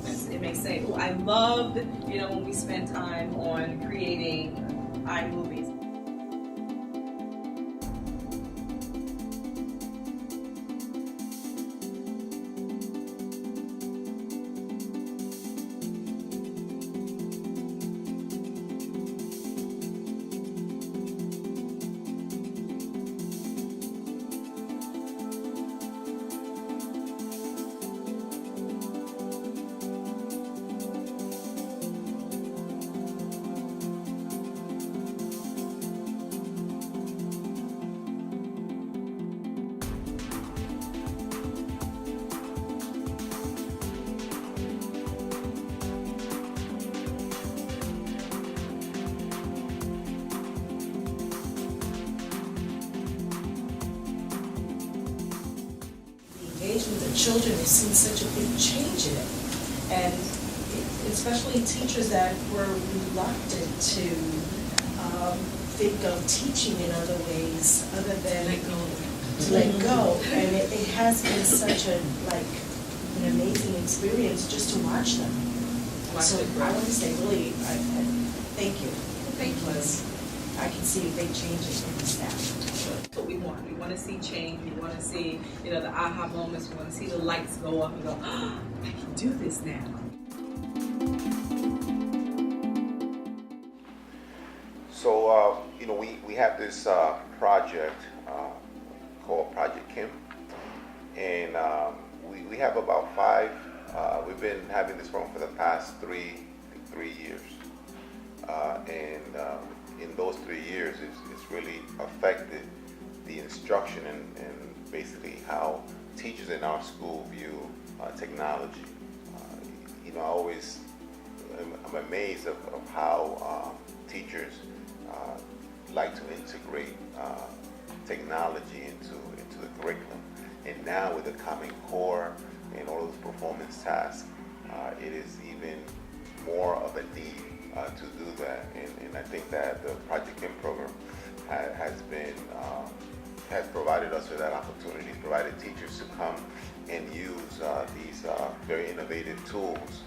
It may say, oh, I loved, when we spent time on creating iMovies. Engagement of children, they've seen such a big change in it. And especially teachers that were reluctant to think of teaching in other ways other than to let go. And it has been such an amazing experience just to watch them. So I want to say really, thank you. Thank you. Because I can see a big change in the staff. That's what we want. We want to see change. We want to see, the aha moments. We want to see the lights go up and go, oh, I can do this now. So, we have this project called Project Kim, and we have about 5. We've been having this program for the past three years, and in those 3 years, it's really affected the instruction and basically how teachers in our school view technology. I'm amazed of how teachers like to integrate technology into the curriculum. And now with the Common Core and all those performance tasks, it is even more of a need to do that. And I think that the Project Kim program has provided us with that opportunity, provided teachers to come and use these very innovative tools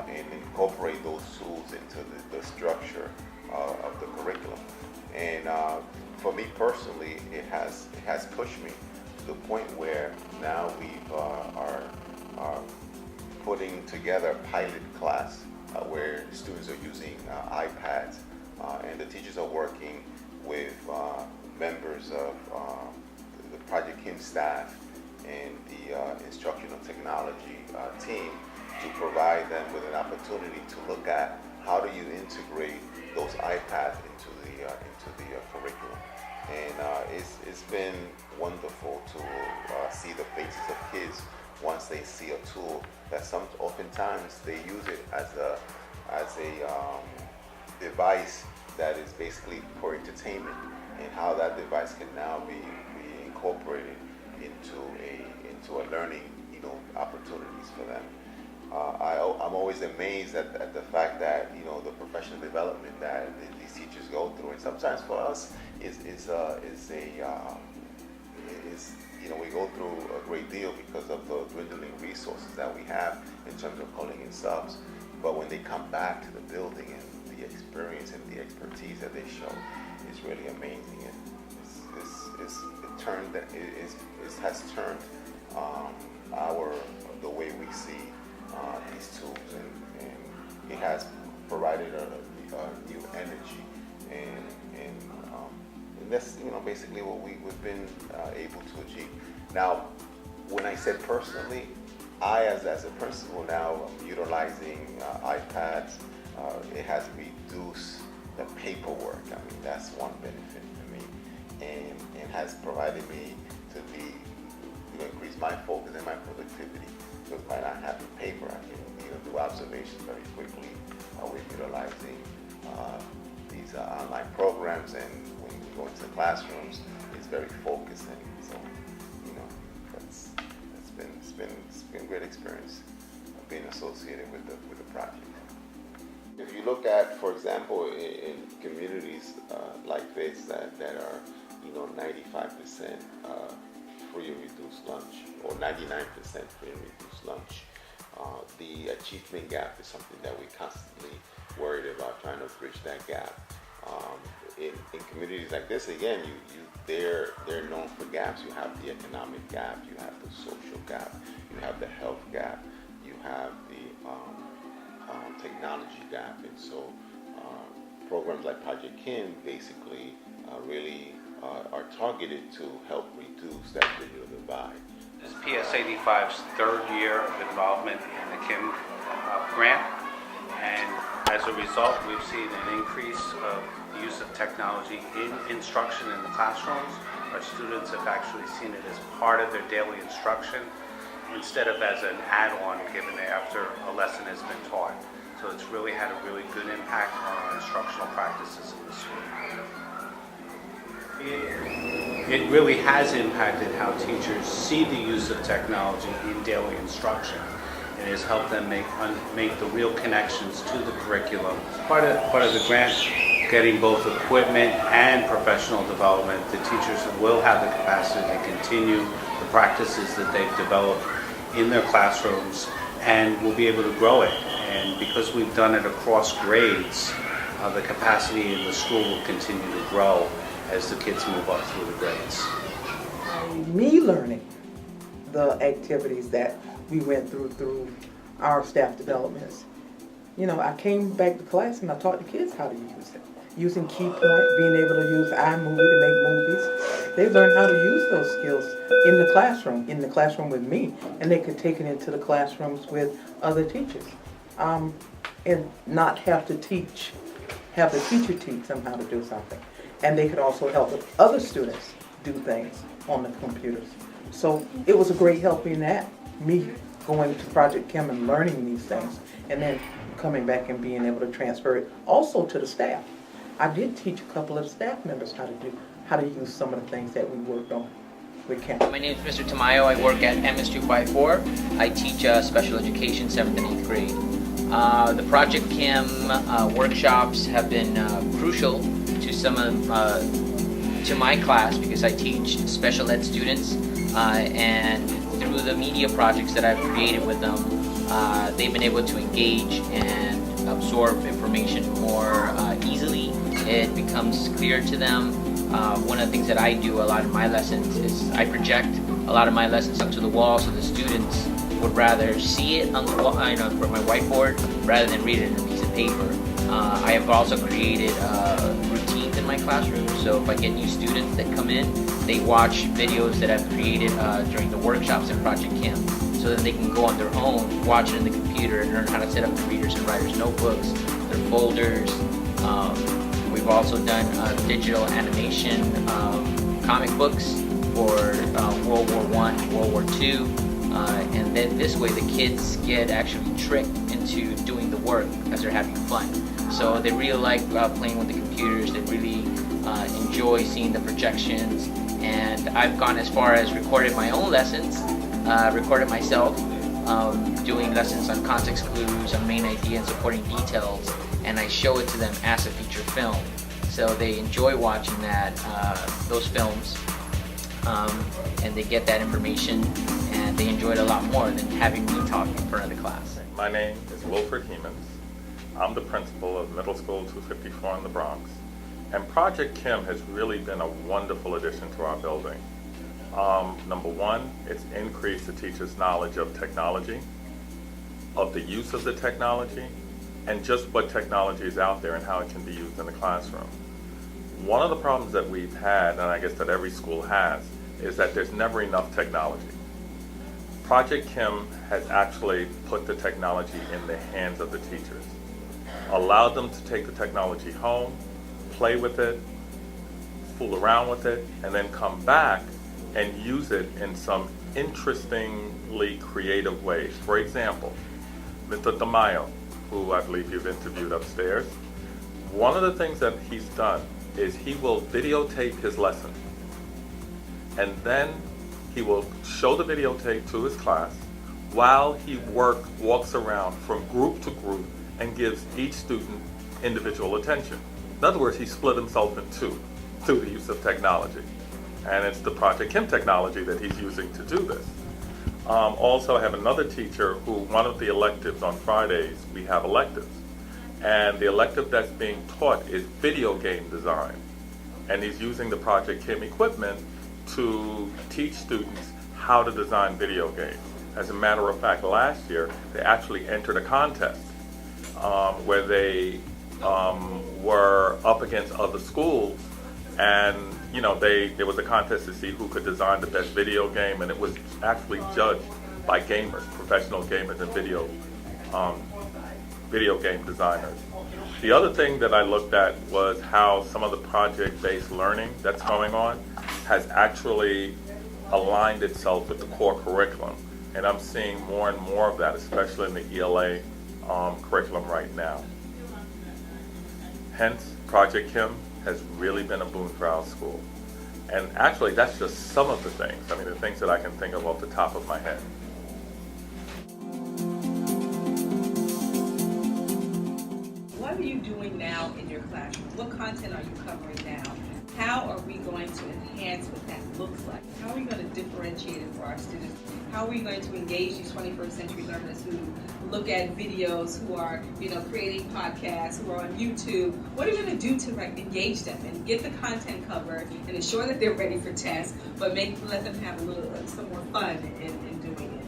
and incorporate those tools into the structure of the curriculum. And for me personally, it has pushed me to the point where now we are putting together a pilot class where students are using iPads, and the teachers are working with members of the Project Kim staff and the instructional technology team to provide them with an opportunity to look at how do you integrate those iPads into the curriculum. And it's been wonderful to see the faces of kids once they see a tool that oftentimes they use it as a device that is basically for entertainment, and how that device can now be incorporated into a learning opportunities for them. I'm always amazed at the fact that the professional development that these teachers go through, and sometimes for us we go through a great deal because of the dwindling resources that we have in terms of calling in subs. But when they come back to the building and the experience and the expertise that they show is really amazing. And it has turned the way we see these tools, and it has provided a new energy, and that's basically what we've been able to achieve. Now, when I said personally, I as a principal now utilizing iPads, it has reduced the paperwork. I mean, that's one benefit for me, and has provided me to be increase my focus and my productivity. Because by not having paper, I can do observations very quickly. We're utilizing these online programs, and when we go into the classrooms, it's very focused. And so, it's been a great experience being associated with the project. If you look at, for example, in communities like this that are 95% free and reduced lunch, or 99% free and reduced lunch, The achievement gap is something that we constantly worried about, trying to bridge that gap. In communities like this, again, they're known for gaps. You have the economic gap, you have the social gap, you have the health gap, you have the technology gap, and so programs like Project Kim basically really are targeted to help reduce that digital divide. This is PS85's third year of involvement in the Kim grant, and as a result, we've seen an increase of the use of technology in instruction in the classrooms. Our students have actually seen it as part of their daily instruction instead of as an add-on given after a lesson has been taught. So it's really had a really good impact on our instructional practices in the school. It really has impacted how teachers see the use of technology in daily instruction. It has helped them make the real connections to the curriculum. Part of the grant, getting both equipment and professional development, the teachers will have the capacity to continue the practices that they've developed in their classrooms and will be able to grow it. And because we've done it across grades, the capacity in the school will continue to grow as the kids move up through the grades. Me learning the activities that we went through our staff developments. You know, I came back to class and I taught the kids how to use it. Using Key Point, being able to use iMovie to make movies. They learned how to use those skills in the classroom with me, and they could take it into the classrooms with other teachers. And not have the teacher teach them how to do something. And they could also help other students do things on the computers. So it was a great help in that, me going to Project Kim and learning these things, and then coming back and being able to transfer it also to the staff. I did teach a couple of staff members how to use some of the things that we worked on with Kim. My name is Mr. Tamayo. I work at MS254. I teach special education 7th and 8th grade. The Project Kim workshops have been crucial to to my class because I teach special ed students, and through the media projects that I've created with them, they've been able to engage and absorb information more easily. It becomes clear to them. One of the things that I do a lot in my lessons is I project a lot of my lessons onto the wall so the students would rather see it on the wall, for my whiteboard rather than read it in a piece of paper. I have also created routines in my classroom, so if I get new students that come in, they watch videos that I've created during the workshops in Project Kim, so that they can go on their own, watch it in the computer, and learn how to set up the readers and writers notebooks, their folders. We've also done digital animation comic books for World War I, World War II, and then this way the kids get actually tricked into doing the work as they're having fun. So they really like playing with the computers, they really enjoy seeing the projections, and I've gone as far as recorded my own lessons, recorded myself, doing lessons on context clues, on main idea and supporting details, and I show it to them as a feature film. So they enjoy watching those films, and they get that information, and they enjoy it a lot more than having me talk in front of the class. My name is Wilfred Hemans. I'm the principal of Middle School 254 in the Bronx, and Project Kim has really been a wonderful addition to our building. Number one, it's increased the teachers' knowledge of technology, of the use of the technology, and just what technology is out there and how it can be used in the classroom. One of the problems that we've had, and I guess that every school has, is that there's never enough technology. Project Kim has actually put the technology in the hands of the teachers, allowed them to take the technology home, play with it, fool around with it, and then come back and use it in some interestingly creative ways. For example, Mr. Tamayo, who I believe you've interviewed upstairs, one of the things that he's done is he will videotape his lesson, and then he will show the videotape to his class while he walks around from group to group and gives each student individual attention. In other words, he split himself in two through the use of technology. And it's the Project Kim technology that he's using to do this. Also, I have another teacher who, one of the electives on Fridays, we have electives. And the elective that's being taught is video game design. And he's using the Project Kim equipment to teach students how to design video games. As a matter of fact, last year, they actually entered a contest where they were up against other schools. And, you know, there was a contest to see who could design the best video game, and it was actually judged by gamers, professional gamers and video game designers. The other thing that I looked at was how some of the project-based learning that's going on has actually aligned itself with the core curriculum. And I'm seeing more and more of that, especially in the ELA curriculum right now. Hence, Project Kim has really been a boon for our school. And actually, that's just some of the things. I mean, the things that I can think of off the top of my head. What are you doing now in your classroom? What content are you covering now? How are we going to enhance what that looks like? How are we going to differentiate it for our students? How are we going to engage these 21st century learners who look at videos, who are, creating podcasts, who are on YouTube? What are you going to do to engage them and get the content covered and ensure that they're ready for tests, but let them have some more fun in doing it?